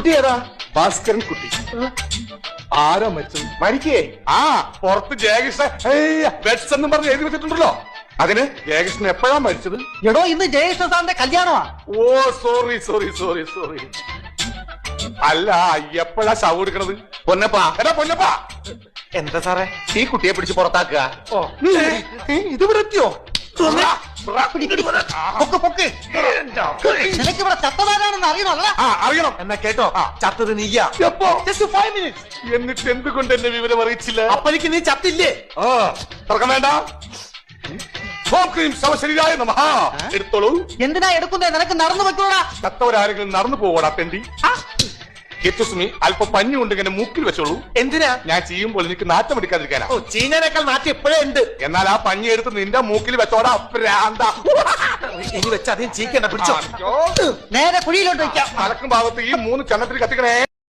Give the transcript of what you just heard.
കുട്ടി ഏതാ? ഭാസ്കരൻ കുട്ടി. ആരാ മരിച്ചത്? മരിക്കേ? ആ പുറത്ത് ജയകൃഷ്ണൻ വെഡ്സ് എന്നും പറഞ്ഞ് എഴുതി വെച്ചിട്ടുണ്ടല്ലോ. അതിന് ജയകൃഷ്ണൻ എപ്പോഴാ മരിച്ചത്? എടോ ഇന്ന് ജയകൃഷ്ണ സാറിന്റെ കല്യാണമാ. ഓ സോറി സോറി സോറി സോറി. അല്ല എപ്പോഴാ ശവം എടുക്കണത്? പൊന്നപ്പാ. എടാ പൊന്നപ്പാ, എന്താ സാറേ? ഈ കുട്ടിയെ പിടിച്ച് പുറത്താക്കുക. ഇത് വൃത്തിയോ? നിനക്കിവിടെ ചത്തതാരാണെന്ന് അറിയണമല്ല. അറിയണം. എന്നാ കേട്ടോ, ചത്തത് നീയാ. എപ്പോ? Just 5 minutes. എന്നിട്ട് എന്തുകൊണ്ട് എന്നെ വിവരം അറിയിച്ചില്ല? അപ്പനിക്ക് നീ ചത്തില്ലേ? തുറക്കം വേണ്ട. ഓം ക്രീം ശവശരീരായ നമഃ. എടുത്തോളൂ. എന്തിനാ എടുക്കുന്നേ? നിനക്ക് നടന്നു വെക്കോടാ. ചത്തവരാരെങ്കിലും നടന്നു പോകോടാ തെണ്ടി. എത്തുസുമി അല്പം പഞ്ഞു കൊണ്ട് ഇങ്ങനെ മൂക്കിൽ വെച്ചോളൂ. എന്തിനാ? ഞാൻ ചെയ്യുമ്പോൾ എനിക്ക് നാറ്റം എടുക്കാതിരിക്കാനാ. ഓ, ചീഞ്ഞനേക്കാൾ നാട്ടി എപ്പോഴേ ഉണ്ട്. എന്നാൽ ആ പഞ്ഞി എടുത്ത് നിന്റെ മൂക്കിൽ വെച്ചോടാ പ്രാന്ത. ഇനി വെച്ച് അധികം ചീക്കണ്ട, പിടിച്ചോ. നേരെ കുഴിയിലോട്ട് വെക്കാം. തലക്കും ഭാഗത്ത് ഈ 3 ചന്നത്തിൽ കത്തിക്കണേ.